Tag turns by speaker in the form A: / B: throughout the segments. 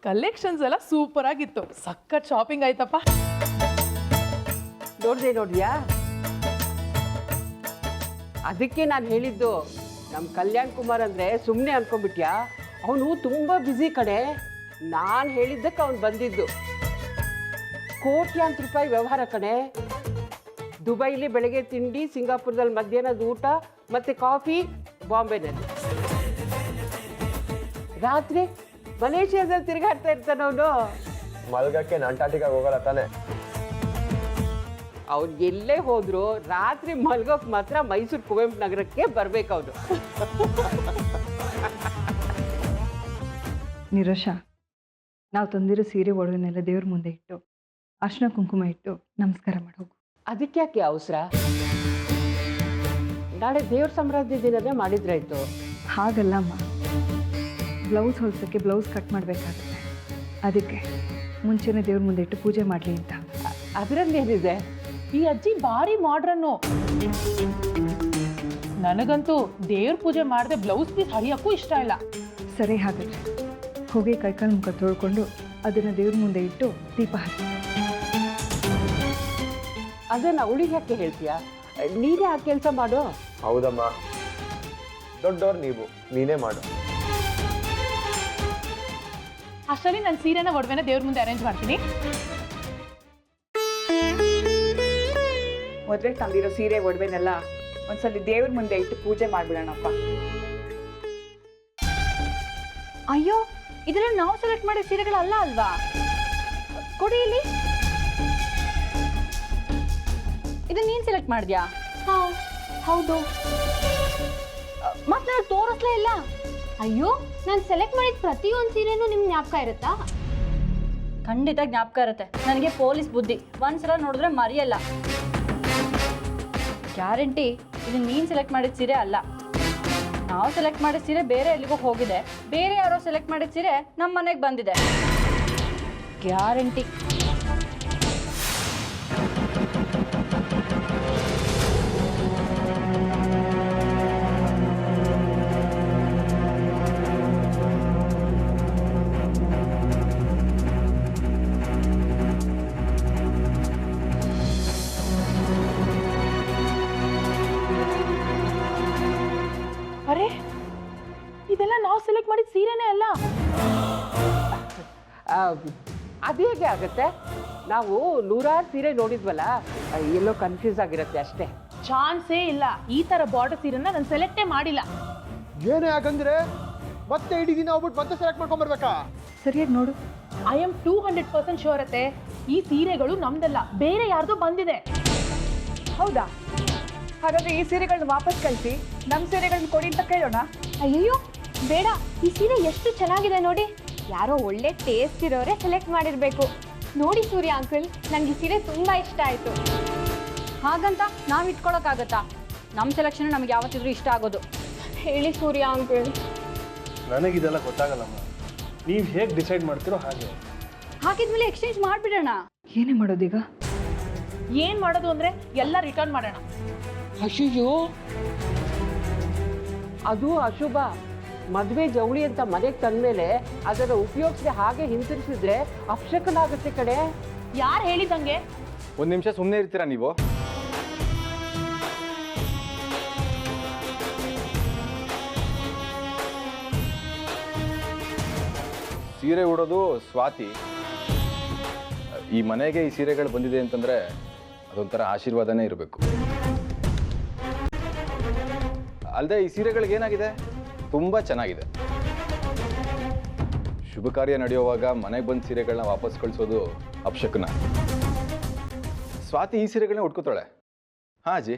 A: Collections ಎಲ್ಲ super ಆಗಿತ್ತು. ಸಖತ್ ಶಾಪಿಂಗ್ ಆಯ್ತಪ್ಪ.
B: ನೋಡಿದ್ಯಾ? ಅದಕ್ಕೆ ನಾನು ಹೇಳಿದ್ದು, ನಮ್ಮ ಕಲ್ಯಾಣ್ ಕುಮಾರ್ ಅಂದರೆ ಸುಮ್ಮನೆ ಅನ್ಕೊಂಡ್ಬಿಟ್ಯಾ? ಅವನು ತುಂಬ ಬ್ಯುಸಿ ಕಡೆ. ನಾನು ಹೇಳಿದ್ದಕ್ಕೆ ಅವನು ಬಂದಿದ್ದು. ಕೋಟ್ಯಾಂತರ ರೂಪಾಯಿ ವ್ಯವಹಾರ ಕಡೆ. ದುಬೈಲಿ ಬೆಳಗ್ಗೆ ತಿಂಡಿ, ಸಿಂಗಾಪುರದಲ್ಲಿ ಮಧ್ಯಾಹ್ನದ ಊಟ, ಮತ್ತು ಕಾಫಿ ಬಾಂಬೆನಲ್ಲಿ. ರಾತ್ರಿ ಮಲೇಷಿಯಾದಲ್ಲಿ ತಿರುಗಾಡ್ತಾ ಇರ್ತಾನೆ ಅವನು.
C: ಮಲ್ಗಕ್ಕೆ ಅಂಟಾರ್ಟಿಕಾಗೆ ಹೋಗಲ್ಲ ತಾನೆ?
B: ಅವ್ನು ಎಲ್ಲೇ ಹೋದ್ರು ರಾತ್ರಿ ಮಲ್ಗೋಕ್ ಮಾತ್ರ ಮೈಸೂರು ಕುವೆಂಪು ನಗರಕ್ಕೆ ಬರ್ಬೇಕು ಅವನು.
D: ನಿರೋಷ, ನಾವು ತಂದಿರೋ ಸೀರೆ ಒಡವೆನೆಲ್ಲ ದೇವ್ರ ಮುಂದೆ ಇಟ್ಟು ಅರ್ಶಿನ ಕುಂಕುಮ ಇಟ್ಟು ನಮಸ್ಕಾರ ಮಾಡೋಗು.
B: ಅದಕ್ಕೆ ಯಾಕೆ ಅವಸರ? ನಾಳೆ ದೇವ್ರ ಸಂರಾಧ್ಯ ದಿನವೇ ಮಾಡಿದ್ರಾಯ್ತು.
D: ಹಾಗಲ್ಲ ಅಮ್ಮ, ಬ್ಲೌಸ್ ಹೊಲ್ಸೋಕ್ಕೆ ಬ್ಲೌಸ್ ಕಟ್ ಮಾಡಬೇಕಾಗುತ್ತೆ. ಅದಕ್ಕೆ ಮುಂಚೆನೇ ದೇವ್ರ ಮುಂದೆ ಇಟ್ಟು ಪೂಜೆ ಮಾಡಲಿ ಅಂತ.
B: ಅದರಲ್ಲೇನಿದೆ?
A: ಈ ಅಜ್ಜಿ ಭಾರಿ ಮಾಡ್ರನ್ನು. ನನಗಂತೂ ದೇವ್ರ ಪೂಜೆ ಮಾಡದೆ ಬ್ಲೌಸ್ ಪೀಸ್ ಹರಿಯಕ್ಕೂ ಇಷ್ಟ ಇಲ್ಲ.
D: ಸರಿ, ಹಾಗಾದ್ರೆ ಹೋಗಿ ಕೈಕಾಲು ಮುಖ ತೊಳ್ಕೊಂಡು ಅದನ್ನು ದೇವ್ರ ಮುಂದೆ ಇಟ್ಟು ದೀಪ ಹಚ್ಚಿ.
B: ಅದನ್ನು ಅವಳಿಗೆ ಯಾಕೆ ಹೇಳ್ತೀಯಾ? ನೀನೇ ಆ ಕೆಲಸ ಮಾಡು.
C: ಹೌದಮ್ಮ, ದೊಡ್ಡವ್ರು ನೀವು, ನೀನೇ ಮಾಡು.
A: ಅಷ್ಟರಲ್ಲಿ ನನ್ನ ಸೀರೆನ ಒಡವೆನ ದೇವ್ರ ಮುಂದೆ ಅರೇಂಜ್ ಮಾಡ್ತೀನಿ.
E: ಮೊದಲೇ ತಂದಿರೋ ಸೀರೆ ಒಡವೆನೆಲ್ಲ ಒಂದ್ಸಲಿ ದೇವ್ರ ಮುಂದೆ ಇಟ್ಟು ಪೂಜೆ ಮಾಡ್ಬಿಡೋಣಪ್ಪ.
F: ಅಯ್ಯೋ, ಇದೆಲ್ಲ ನಾವು ಸೆಲೆಕ್ಟ್ ಮಾಡಿದ ಸೀರೆಗಳಲ್ಲ ಅಲ್ವಾ? ಕೊಡಿ ಇಲ್ಲಿ. ಇದನ್ನ ನೀನ್ ಸೆಲೆಕ್ಟ್ ಮಾಡಿದ್ಯಾ? ಹೌದು. ಮತ್ತೆ ನನಗೆ ತೋರಿಸ್ಲೇ ಇಲ್ಲ. ಅಯ್ಯೋ, ನಾನು ಸೆಲೆಕ್ಟ್ ಮಾಡಿದ ಪ್ರತಿಯೊಂದು ಸೀರೆನೂ ನಿಮ್ಗೆ ಜ್ಞಾಪಕ ಇರುತ್ತಾ? ಖಂಡಿತ ಜ್ಞಾಪಕ ಇರುತ್ತೆ. ನನಗೆ ಪೊಲೀಸ್ ಬುದ್ಧಿ, ಒಂದ್ಸಲ ನೋಡಿದ್ರೆ ಮರೆಯಲ್ಲ. ಗ್ಯಾರಂಟಿ ಇದನ್ನ ನೀನ್ ಸೆಲೆಕ್ಟ್ ಮಾಡಿದ ಸೀರೆ ಅಲ್ಲ. ನಾವು ಸೆಲೆಕ್ಟ್ ಮಾಡಿದ ಸೀರೆ ಬೇರೆ ಎಲ್ಲಿಗೋ ಹೋಗಿದೆ, ಬೇರೆ ಯಾರೋ ಸೆಲೆಕ್ಟ್ ಮಾಡಿದ ಸೀರೆ ನಮ್ಮ ಮನೆಗೆ ಬಂದಿದೆ. ಗ್ಯಾರಂಟಿ.
A: ಅರೆ, ಇದೆಲ್ಲ ನಾವು ಸೆಲೆಕ್ಟ್ ಮಾಡಿದ ಸೀರೆನೇ ಅಲ್ಲ.
B: ಅದು ಹೇಗೆ ಆಗುತ್ತೆ? ನಾವು ನೂರಾರು ಸೀರೆ ನೋಡಿದ್ವಲ್ಲ, ಎಲ್ಲೋ ಕನ್ಫ್ಯೂಸ್ ಆಗಿರುತ್ತೆ ಅಷ್ಟೇ.
A: ಚಾನ್ಸೇ ಇಲ್ಲ. ಈ ತರ ಬಾರ್ಡರ್ ಸೀರೆನ ನಾನು ಸೆಲೆಕ್ಟೇ ಮಾಡಿಲ್ಲ.
C: ಏನು ಯಾಕಂದ್ರೆ ಮತ್ತೆ ಇಡೀ ದಿನ ಹೋಗ್ಬಿಟ್ಟು ಮತ್ತೆ ಸೆಲೆಕ್ಟ್ ಮಾಡ್ಕೊಂಡ್ಬರ್ಬೇಕಾ?
D: ಸರಿಯಾಗಿ ನೋಡು.
A: ಐ ಆಮ್ 200% ಶೋರ್ ಅತ್ತೆ, ಈ ಸೀರೆಗಳು ನಮ್ದಲ್ಲ, ಬೇರೆ ಯಾರ್ದೋ ಬಂದಿದೆ.
E: ಹೌದಾ? ಹಾಗಾದ್ರೆ ಈ ಸೀರೆಗಳನ್ನ ವಾಪಸ್ ಕಳಿಸಿ ನಮ್ಮ ಸೀರೆಗಳನ್ನ ಕೊಡಿ ಅಂತ ಕೇಳೋಣ.
F: ಅಯ್ಯೋ ಬೇಡ, ಈ ಸೀರೆ ಎಷ್ಟು ಚೆನ್ನಾಗಿದೆ ನೋಡಿ. ಯಾರೋ ಒಳ್ಳೆ ಟೇಸ್ಟ್ ಇರೋರೆ ಸೆಲೆಕ್ಟ್ ಮಾಡಿರ್ಬೇಕು. ನೋಡಿ ಸೂರ್ಯ ಅಂಕಲ್, ನಂಗೆ ಈ ಸೀರೆ ತುಂಬಾ ಇಷ್ಟ ಆಯ್ತು. ಹಾಗಂತ ನಾವು ಇಟ್ಕೊಳಕ್ಕಾಗತ್ತಾ? ನಮ್ಮ ಸೆಲೆಕ್ಷನ್ ನಮ್ಗೆ ಯಾವತ್ತಿದ್ರೂ ಇಷ್ಟ ಆಗೋದು. ಹೇಳಿ ಸೂರ್ಯ ಅಂಕಲ್.
G: ನನಗಿದೆಲ್ಲ ಗೊತ್ತಾಗಲ್ಲಮ್ಮ. ನೀವು ಹೇಗೆ ಡಿಸೈಡ್ ಮಾಡ್ತೀರೋ ಹಾಗೆ.
F: ಹಾಗಿದ್ಮೇಲೆ ಎಕ್ಸ್ಚೇಂಜ್ ಮಾಡಿಬಿಡೋಣ.
D: ಏನೇ ಮಾಡೋದೀಗ?
A: ಏನ್ ಮಾಡೋದು ಅಂದ್ರೆ ಎಲ್ಲ ರಿಟರ್ನ್ ಮಾಡೋಣ.
B: ಅಯ್ಯೋ, ಅದು ಅಶುಭ. ಮದುವೆ ಜವಳಿ ಅಂತ ಮನೆಗೆ ತಂದ್ಮೇಲೆ ಅದನ್ನು ಉಪಯೋಗಿಸದೆ ಹಾಗೆ ಹಿಂತಿರಿಸಿದ್ರೆ ಅಪಶಕನಾಗುತ್ತೆ ಕಡೆ.
A: ಯಾರು ಹೇಳಿದಂಗೆ?
C: ಒಂದು ನಿಮಿಷ ಸುಮ್ಮನೆ ಇರ್ತೀರಾ ನೀವು? ಸೀರೆ ಉಡೋದು ಸ್ವಾತಿ. ಈ ಮನೆಗೆ ಈ ಸೀರೆಗಳು ಬಂದಿದೆ ಅಂತಂದ್ರೆ ಅದೊಂಥರ ಆಶೀರ್ವಾದನೇ ಇರಬೇಕು. ಅಲ್ಲದೆ ಈ ಸೀರೆಗಳಿಗೆ ಏನಾಗಿದೆ, ತುಂಬ ಚೆನ್ನಾಗಿದೆ. ಶುಭ ಕಾರ್ಯ ನಡೆಯುವಾಗ ಮನೆಗೆ ಬಂದ ಸೀರೆಗಳನ್ನ ವಾಪಸ್ ಕಳಿಸೋದು ಅಪಶಕನ. ಸ್ವಾತಿ ಈ ಸೀರೆಗಳನ್ನ ಉಟ್ಕೋತಾಳೆ. ಹಾಂ ಅಜ್ಜಿ.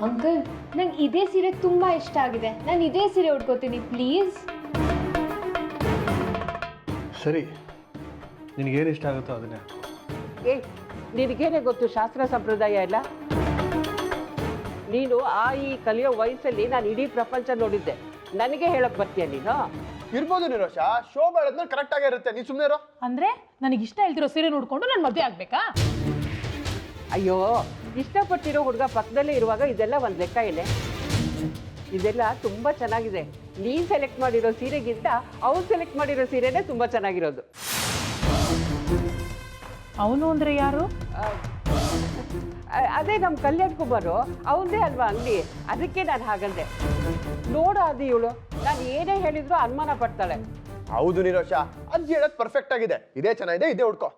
F: ಅಂಕಲ್, ನಂಗೆ ಇದೇ ಸೀರೆ ತುಂಬಾ ಇಷ್ಟ ಆಗಿದೆ. ನಾನು ಇದೇ ಸೀರೆ ಉಟ್ಕೋತೀನಿ ಪ್ಲೀಸ್.
G: ಸರಿ, ನಿನಗೇನು ಇಷ್ಟ ಆಗುತ್ತೋ ಅದನ್ನೇ.
B: ಏ, ನಿನಗೇನೆ ಗೊತ್ತು ಶಾಸ್ತ್ರ ಸಂಪ್ರದಾಯ ಎಲ್ಲ. ನೀನು ಈ ಕಲಿಯೋ ವಯಸ್ಸಲ್ಲಿ ನಾನು ಇಡೀ ಪ್ರಪಂಚ ನೋಡಿದ್ದೆ. ನನಗೆ ಹೇಳಕ್ ಬರ್ತೀಯ ನೀನು?
C: ಇರ್ಬೋದು ನಿರೋಷ, ಶೋ ಮಾಡೋದ್ಮೇಲೆ ಕರೆಕ್ಟ್ ಆಗೇ ಇರುತ್ತೆ. ನೀ ಸುಮ್ಮನೆ ಇರೋ.
A: ಅಂದ್ರೆ ನನಗೆ ಇಷ್ಟ ಇಲ್ದಿರೋ ಸೀರೆ ನೋಡ್ಕೊಂಡು ನಾನು ಮದುವೆ ಆಗ್ಬೇಕಾ?
B: ಅಯ್ಯೋ, ಇಷ್ಟಪಟ್ಟಿರೋ ಹುಡುಗ ಪಕ್ಕದಲ್ಲೇ ಇರುವಾಗ ಇದೆಲ್ಲ ಒಂದು ಲೆಕ್ಕ ಏನೇ? ಇದೆಲ್ಲ ತುಂಬ ಚೆನ್ನಾಗಿದೆ. ನೀನು ಸೆಲೆಕ್ಟ್ ಮಾಡಿರೋ ಸೀರೆಗಿಂತ ಅವ್ನು ಸೆಲೆಕ್ಟ್ ಮಾಡಿರೋ ಸೀರೆನೇ ತುಂಬ ಚೆನ್ನಾಗಿರೋದು.
A: ಅವನು ಅಂದರೆ ಯಾರು?
B: ಅದೇ ನಮ್ಮ ಕಲ್ಯಾಣ್ ಕುಮಾರು, ಅವನದೇ ಅಲ್ವಾ ಅಂಗಡಿ, ಅದಕ್ಕೆ ನಾನು ಹಾಗಂದೆ. ನೋಡ ಅದು ಇವಳು, ನಾನು ಏನೇ ಹೇಳಿದ್ರು ಅನುಮಾನ ಪಡ್ತಾಳೆ.
H: ಹೌದು ನಿರೋಷ, ಅಜ್ಜಿ ಹೇಳೋದು ಪರ್ಫೆಕ್ಟ್ ಆಗಿದೆ. ಇದೇ ಚೆನ್ನಾಗಿದೆ, ಇದೇ ಹುಡ್ಕೋ.